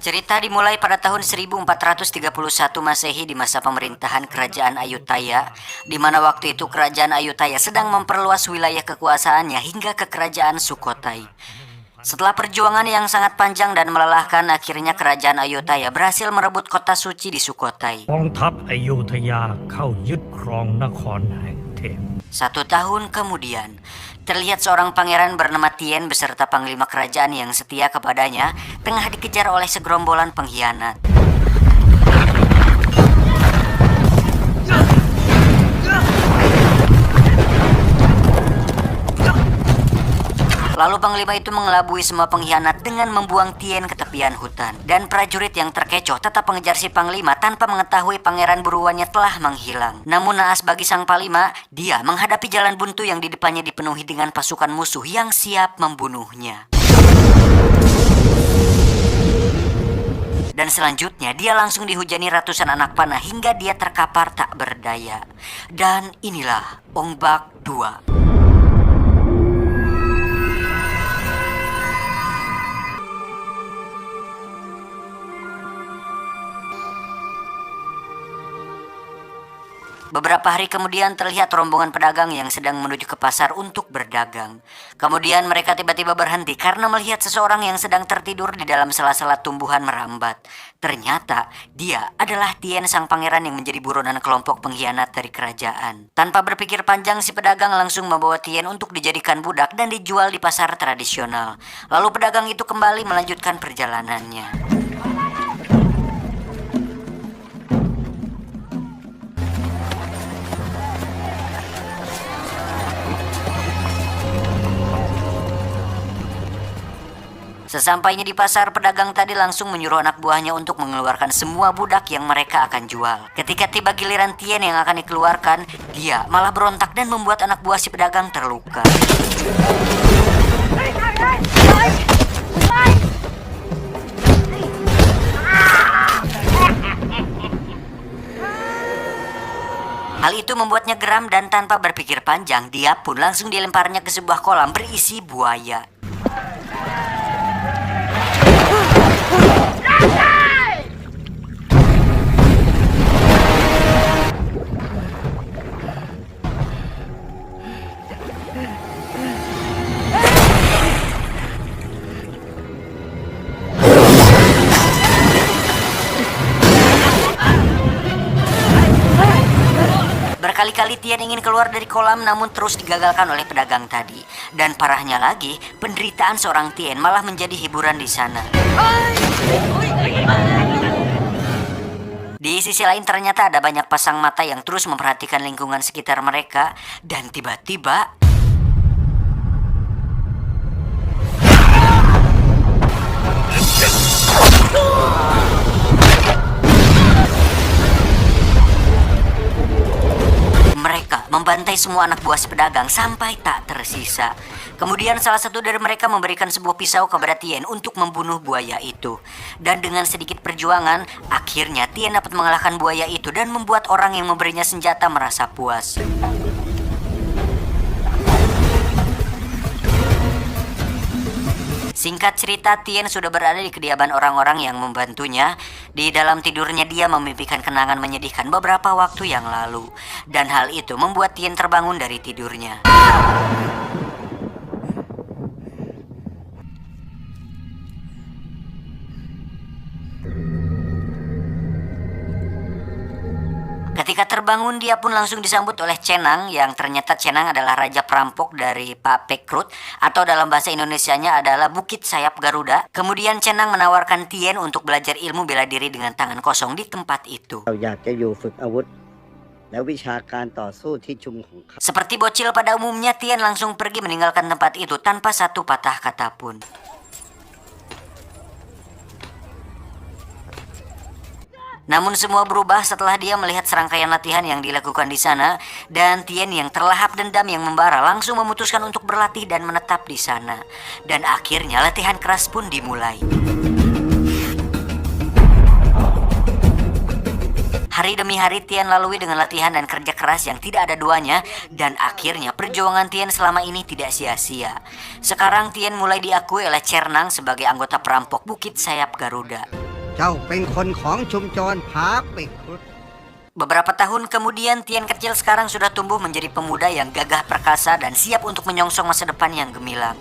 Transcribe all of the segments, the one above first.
Cerita dimulai pada tahun 1431 Masehi di masa pemerintahan Kerajaan Ayutthaya, di mana waktu itu Kerajaan Ayutthaya sedang memperluas wilayah kekuasaannya hingga ke Kerajaan Sukhothai. Setelah perjuangan yang sangat panjang dan melelahkan, akhirnya Kerajaan Ayutthaya berhasil merebut kota suci di Sukhothai. กองทัพอยุธยาเข้ายึดครองนครแห่งเทพ 1 tahun kemudian, terlihat seorang pangeran bernama Tien beserta panglima kerajaan yang setia kepadanya tengah dikejar oleh segerombolan pengkhianat. Lalu panglima itu mengelabui semua pengkhianat dengan membuang Tien ke tepian hutan. Dan prajurit yang terkecoh tetap mengejar si panglima tanpa mengetahui pangeran buruannya telah menghilang. Namun naas bagi sang panglima, dia menghadapi jalan buntu yang di depannya dipenuhi dengan pasukan musuh yang siap membunuhnya. Dan selanjutnya dia langsung dihujani ratusan anak panah hingga dia terkapar tak berdaya. Dan inilah Ong Bak II. Beberapa hari kemudian terlihat rombongan pedagang yang sedang menuju ke pasar untuk berdagang. Kemudian mereka tiba-tiba berhenti karena melihat seseorang yang sedang tertidur di dalam sela-sela tumbuhan merambat. Ternyata dia adalah Tien sang pangeran yang menjadi buronan kelompok pengkhianat dari kerajaan. Tanpa berpikir panjang, si pedagang langsung membawa Tien untuk dijadikan budak dan dijual di pasar tradisional. Lalu pedagang itu kembali melanjutkan perjalanannya. Sesampainya di pasar, pedagang tadi langsung menyuruh anak buahnya untuk mengeluarkan semua budak yang mereka akan jual. Ketika tiba giliran Tien yang akan dikeluarkan, dia malah berontak dan membuat anak buah si pedagang terluka. Hal itu membuatnya geram dan tanpa berpikir panjang, dia pun langsung dilemparnya ke sebuah kolam berisi buaya. Berkali-kali Tien ingin keluar dari kolam namun terus digagalkan oleh pedagang tadi. Dan parahnya lagi, penderitaan seorang Tien malah menjadi hiburan di sana. Di sisi lain ternyata ada banyak pasang mata yang terus memperhatikan lingkungan sekitar mereka. Dan tiba-tiba mereka membantai semua anak buah si pedagang sampai tak tersisa. Kemudian salah satu dari mereka memberikan sebuah pisau kepada Tien untuk membunuh buaya itu. Dan dengan sedikit perjuangan, akhirnya Tien dapat mengalahkan buaya itu dan membuat orang yang memberinya senjata merasa puas. Singkat cerita, Tien sudah berada di kediaman orang-orang yang membantunya. Di dalam tidurnya dia memimpikan kenangan menyedihkan beberapa waktu yang lalu. Dan hal itu membuat Tien terbangun dari tidurnya. Ketika terbangun, dia pun langsung disambut oleh Cenang, yang ternyata Cenang adalah raja perampok dari Pak Pekrut, atau dalam bahasa Indonesianya adalah Bukit Sayap Garuda. Kemudian Cenang menawarkan Tien untuk belajar ilmu bela diri dengan tangan kosong di tempat itu. Seperti bocil pada umumnya, Tien langsung pergi meninggalkan tempat itu tanpa satu patah kata pun. Namun semua berubah setelah dia melihat serangkaian latihan yang dilakukan di sana, dan Tien yang terlahap dendam yang membara langsung memutuskan untuk berlatih dan menetap di sana. Dan akhirnya latihan keras pun dimulai. Hari demi hari Tien lalui dengan latihan dan kerja keras yang tidak ada duanya, dan akhirnya perjuangan Tien selama ini tidak sia-sia. Sekarang Tien mulai diakui oleh Cernang sebagai anggota perampok Bukit Sayap Garuda. เจ้าเป็นคนของชุมชนผาปิดครุฑ Beberapa tahun kemudian, Tien kecil sekarang sudah tumbuh menjadi pemuda yang gagah perkasa dan siap untuk menyongsong masa depan yang gemilang.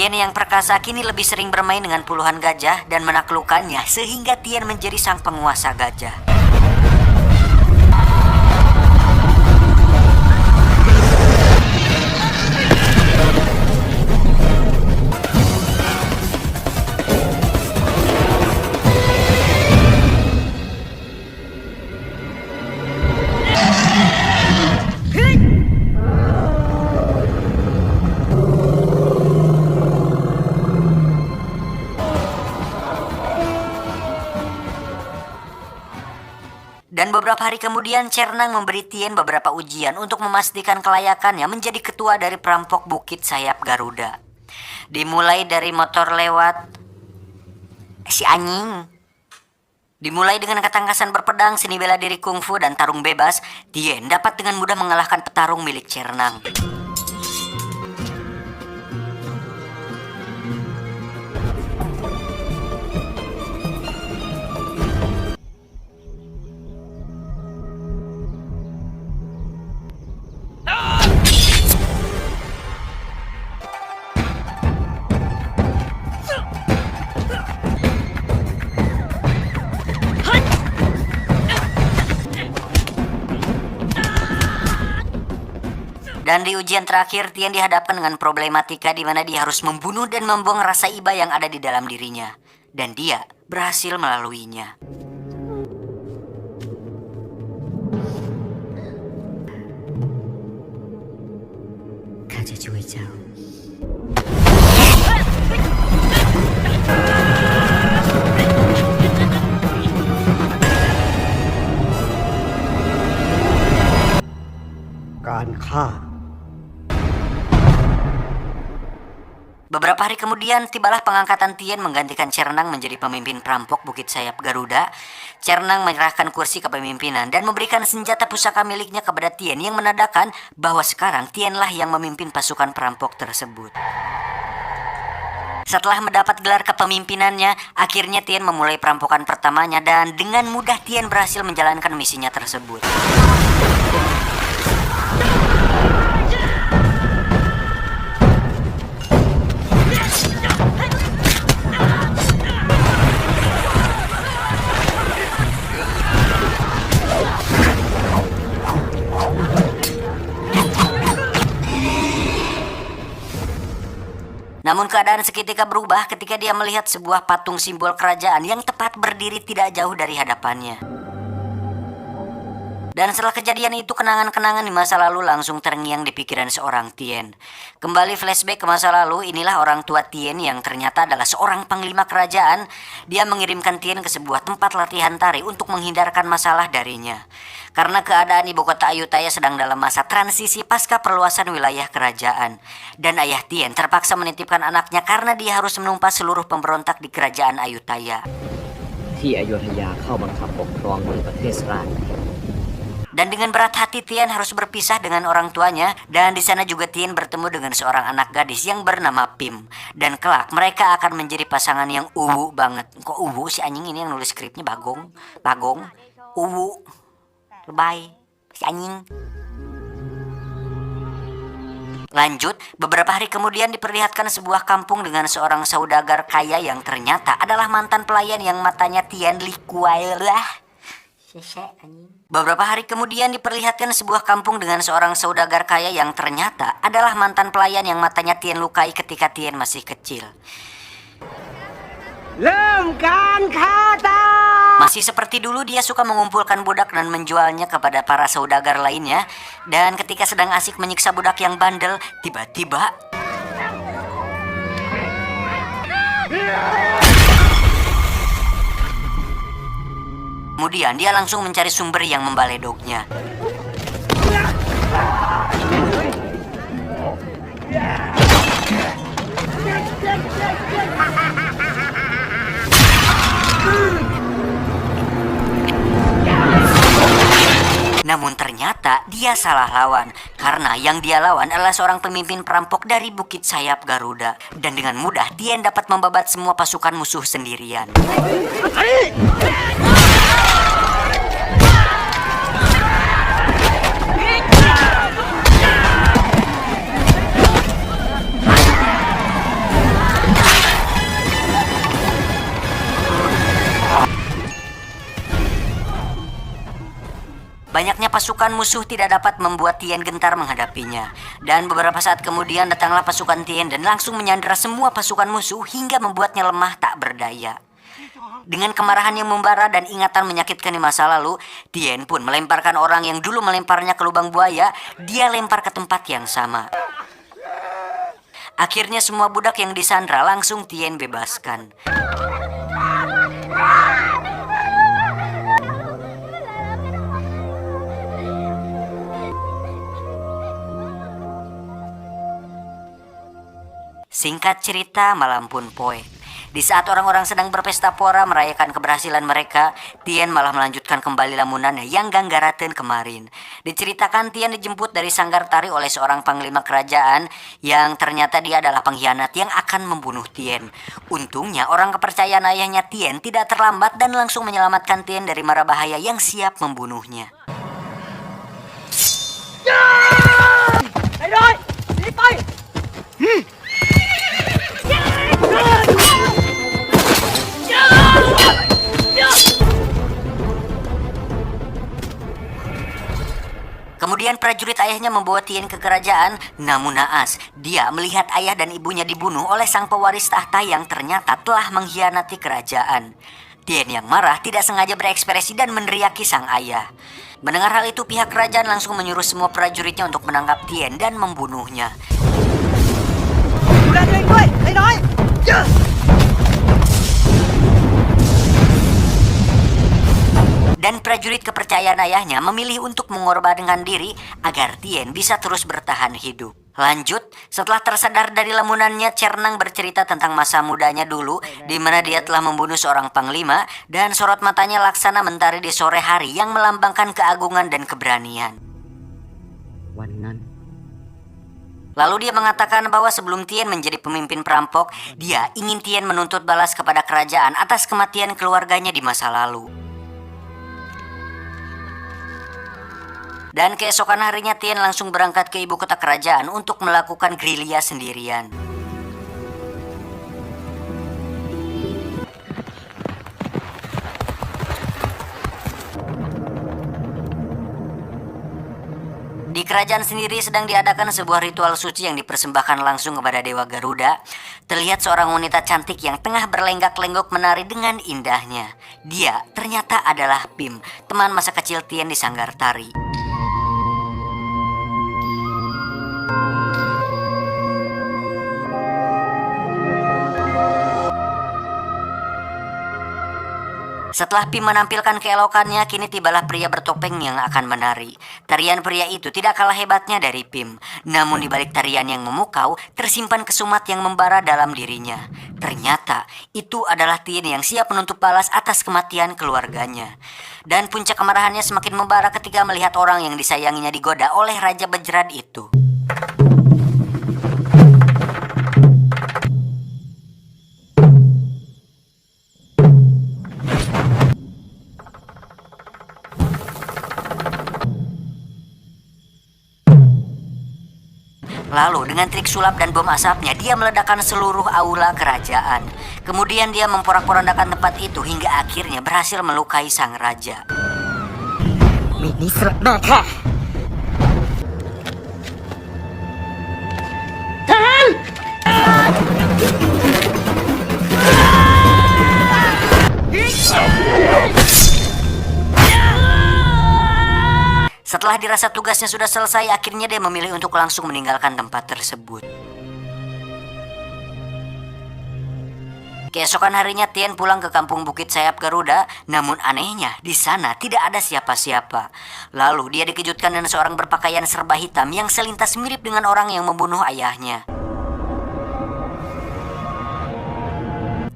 Tien yang perkasa kini lebih sering bermain dengan puluhan gajah dan menaklukkannya sehingga Tien menjadi sang penguasa gajah. Dan beberapa hari kemudian Cernang memberi Tien beberapa ujian untuk memastikan kelayakannya menjadi ketua dari perampok Bukit Sayap Garuda. Dimulai dari motor lewat si anjing. Dimulai dengan ketangkasan berpedang, seni bela diri kungfu dan tarung bebas, Tien dapat dengan mudah mengalahkan petarung milik Cernang. Dan di ujian terakhir, Tien dihadapkan dengan problematika di mana dia harus membunuh dan membuang rasa iba yang ada di dalam dirinya. Dan dia berhasil melaluinya.การฆ่า Beberapa hari kemudian, tibalah pengangkatan Tien menggantikan Cernang menjadi pemimpin perampok Bukit Sayap Garuda. Cernang menyerahkan kursi kepemimpinan dan memberikan senjata pusaka miliknya kepada Tien yang menandakan bahwa sekarang Tienlah yang memimpin pasukan perampok tersebut. Setelah mendapat gelar kepemimpinannya, akhirnya Tien memulai perampokan pertamanya dan dengan mudah Tien berhasil menjalankan misinya tersebut. Namun keadaan seketika berubah ketika dia melihat sebuah patung simbol kerajaan yang tepat berdiri tidak jauh dari hadapannya. Dan setelah kejadian itu, kenangan-kenangan di masa lalu langsung terngiang di pikiran seorang Tien. Kembali flashback ke masa lalu, inilah orang tua Tien yang ternyata adalah seorang panglima kerajaan. Dia mengirimkan Tien ke sebuah tempat latihan tari untuk menghindarkan masalah darinya. Karena keadaan ibu kota Ayutthaya sedang dalam masa transisi pasca perluasan wilayah kerajaan. Dan ayah Tien terpaksa menitipkan anaknya karena dia harus menumpas seluruh pemberontak di kerajaan Ayutthaya. ที่อโยธยาเข้าบังคับปกครองบนประเทศราช Dan dengan berat hati Tien harus berpisah dengan orang tuanya. Dan di sana juga Tien bertemu dengan seorang anak gadis yang bernama Pim. Dan kelak mereka akan menjadi pasangan yang uwu banget. Kok uwu si anjing ini yang nulis skripnya Bagong? Uwu. Lebay. Si anjing. Lanjut, beberapa hari kemudian diperlihatkan sebuah kampung dengan seorang saudagar kaya yang ternyata adalah mantan pelayan yang matanya Tien likuai lah. Beberapa hari kemudian diperlihatkan sebuah kampung dengan seorang saudagar kaya yang ternyata adalah mantan pelayan yang matanya Tien lukai ketika Tien masih kecil. Masih seperti dulu, dia suka mengumpulkan budak dan menjualnya kepada para saudagar lainnya. Dan ketika sedang asik menyiksa budak yang bandel, tiba-tiba kemudian dia langsung mencari sumber yang membaledoknya. dia salah lawan. Karena yang dia lawan adalah seorang pemimpin perampok dari Bukit Sayap Garuda. Dan dengan mudah Tien dapat membabat semua pasukan musuh sendirian. Banyaknya pasukan musuh tidak dapat membuat Tien gentar menghadapinya. Dan beberapa saat kemudian datanglah pasukan Tien dan langsung menyandera semua pasukan musuh hingga membuatnya lemah tak berdaya. Dengan kemarahan yang membara dan ingatan menyakitkan di masa lalu, Tien pun melemparkan orang yang dulu melemparnya ke lubang buaya, dia lempar ke tempat yang sama. Akhirnya semua budak yang disandra langsung Tien bebaskan. Singkat cerita, malam pun poek. Di saat orang-orang sedang berpesta pora merayakan keberhasilan mereka, Tien malah melanjutkan kembali lamunannya yang ganggaraten kemarin. Diceritakan Tien dijemput dari sanggar tari oleh seorang panglima kerajaan yang ternyata dia adalah pengkhianat yang akan membunuh Tien. Untungnya orang kepercayaan ayahnya Tien tidak terlambat dan langsung menyelamatkan Tien dari mara bahaya yang siap membunuhnya. Kemudian prajurit ayahnya membawa Tien ke kerajaan, namun naas, dia melihat ayah dan ibunya dibunuh oleh sang pewaris tahta yang ternyata telah mengkhianati kerajaan. Tien yang marah tidak sengaja berekspresi dan meneriaki sang ayah. Mendengar hal itu, pihak kerajaan langsung menyuruh semua prajuritnya untuk menangkap Tien dan membunuhnya. Dan prajurit kepercayaan ayahnya memilih untuk mengorbankan diri agar Tien bisa terus bertahan hidup. Lanjut, setelah tersadar dari lamunannya, Cernang bercerita tentang masa mudanya dulu, di mana dia telah membunuh seorang panglima, dan sorot matanya laksana mentari di sore hari yang melambangkan keagungan dan keberanian. Lalu dia mengatakan bahwa sebelum Tien menjadi pemimpin perampok, dia ingin Tien menuntut balas kepada kerajaan atas kematian keluarganya di masa lalu. Dan keesokan harinya Tien langsung berangkat ke ibu kota kerajaan untuk melakukan gerilya sendirian. Di kerajaan sendiri sedang diadakan sebuah ritual suci yang dipersembahkan langsung kepada Dewa Garuda. Terlihat seorang wanita cantik yang tengah berlenggak-lenggok menari dengan indahnya. Dia ternyata adalah Pim, teman masa kecil Tien di sanggar tari. Setelah Pim menampilkan keelokannya, kini tibalah pria bertopeng yang akan menari. Tarian pria itu tidak kalah hebatnya dari Pim. Namun di balik tarian yang memukau, tersimpan kesumat yang membara dalam dirinya. Ternyata itu adalah Tien yang siap menuntut balas atas kematian keluarganya. Dan puncak kemarahannya semakin membara ketika melihat orang yang disayanginya digoda oleh Raja Bejrad itu. Lalu dengan trik sulap dan bom asapnya, dia meledakkan seluruh aula kerajaan. Kemudian dia memporak-porandakan tempat itu hingga akhirnya berhasil melukai sang raja. Setelah dirasa tugasnya sudah selesai, akhirnya dia memilih untuk langsung meninggalkan tempat tersebut. Keesokan harinya Tien pulang ke kampung Bukit Sayap Garuda, namun anehnya di sana tidak ada siapa-siapa. Lalu dia dikejutkan dengan seorang berpakaian serba hitam yang selintas mirip dengan orang yang membunuh ayahnya.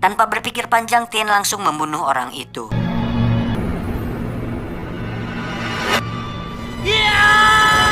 Tanpa berpikir panjang, Tien langsung membunuh orang itu. Yeah!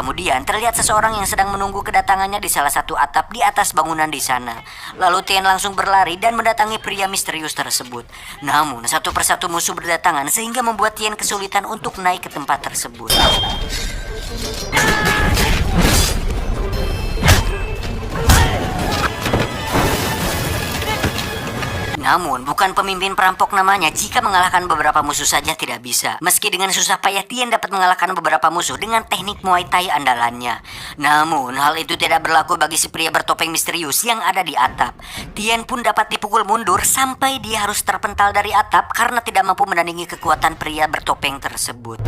kemudian terlihat seseorang yang sedang menunggu kedatangannya di salah satu atap di atas bangunan di sana. Lalu Tien langsung berlari dan mendatangi pria misterius tersebut. Namun satu persatu musuh berdatangan sehingga membuat Tien kesulitan untuk naik ke tempat tersebut. Namun, bukan pemimpin perampok namanya jika mengalahkan beberapa musuh saja tidak bisa. Meski dengan susah payah Tien dapat mengalahkan beberapa musuh dengan teknik Muay Thai andalannya. Namun, hal itu tidak berlaku bagi si pria bertopeng misterius yang ada di atap. Tien pun dapat dipukul mundur sampai dia harus terpental dari atap karena tidak mampu menandingi kekuatan pria bertopeng tersebut.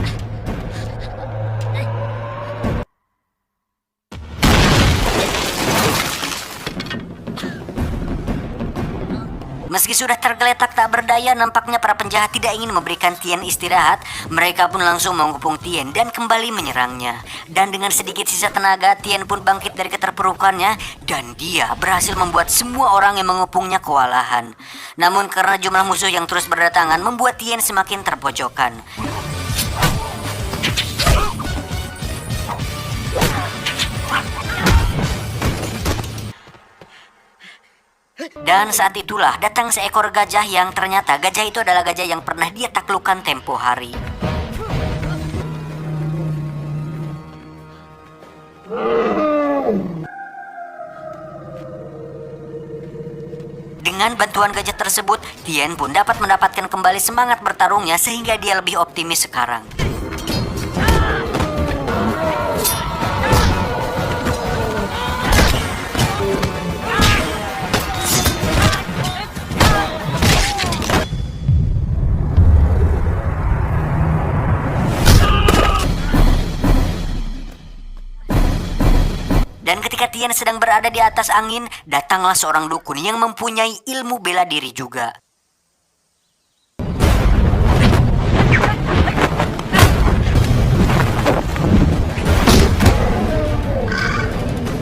Meski sudah tergeletak tak berdaya, nampaknya para penjahat tidak ingin memberikan Tien istirahat. Mereka pun langsung mengepung Tien dan kembali menyerangnya. Dan dengan sedikit sisa tenaga, Tien pun bangkit dari keterpurukannya dan dia berhasil membuat semua orang yang mengepungnya kewalahan. Namun karena jumlah musuh yang terus berdatangan membuat Tien semakin terpojokan. Dan saat itulah datang seekor gajah yang ternyata gajah itu adalah gajah yang pernah dia taklukkan tempo hari. Dengan bantuan gajah tersebut, Tien pun dapat mendapatkan kembali semangat bertarungnya sehingga dia lebih optimis sekarang. Dan ketika Tien sedang berada di atas angin, datanglah seorang dukun yang mempunyai ilmu bela diri juga.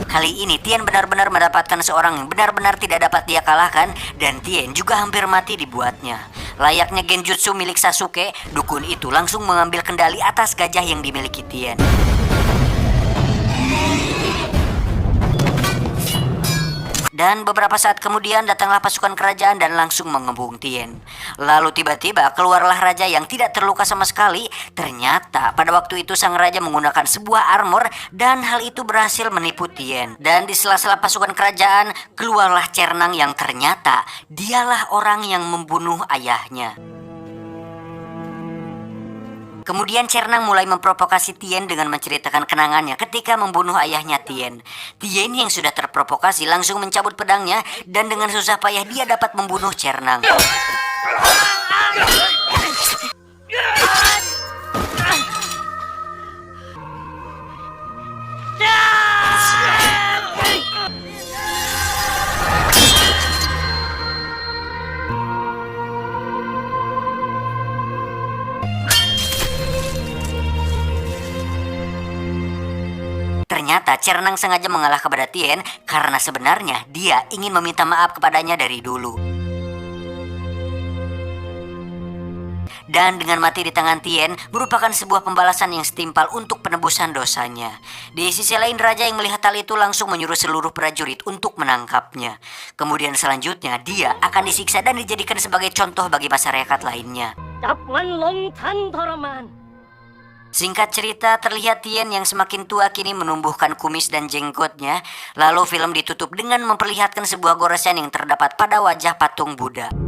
Kali ini Tien benar-benar mendapatkan seorang yang benar-benar tidak dapat dia kalahkan, dan Tien juga hampir mati dibuatnya. Layaknya genjutsu milik Sasuke, dukun itu langsung mengambil kendali atas gajah yang dimiliki Tien. Dan beberapa saat kemudian datanglah pasukan kerajaan dan langsung mengepung Tien. Lalu tiba-tiba keluarlah raja yang tidak terluka sama sekali. Ternyata pada waktu itu sang raja menggunakan sebuah armor dan hal itu berhasil menipu Tien. Dan di sela-sela pasukan kerajaan keluarlah Cernang yang ternyata dialah orang yang membunuh ayahnya. Kemudian Cernang mulai memprovokasi Tien dengan menceritakan kenangannya ketika membunuh ayahnya Tien. Tien yang sudah terprovokasi langsung mencabut pedangnya dan dengan susah payah dia dapat membunuh Cernang. Ternyata Cernang sengaja mengalah kepada Tien karena sebenarnya dia ingin meminta maaf kepadanya dari dulu. Dan dengan mati di tangan Tien merupakan sebuah pembalasan yang setimpal untuk penebusan dosanya. Di sisi lain raja yang melihat hal itu langsung menyuruh seluruh prajurit untuk menangkapnya. Kemudian selanjutnya dia akan disiksa dan dijadikan sebagai contoh bagi masyarakat lainnya. Singkat cerita, terlihat Tien yang semakin tua kini menumbuhkan kumis dan jenggotnya. Lalu film ditutup dengan memperlihatkan sebuah goresan yang terdapat pada wajah patung Buddha.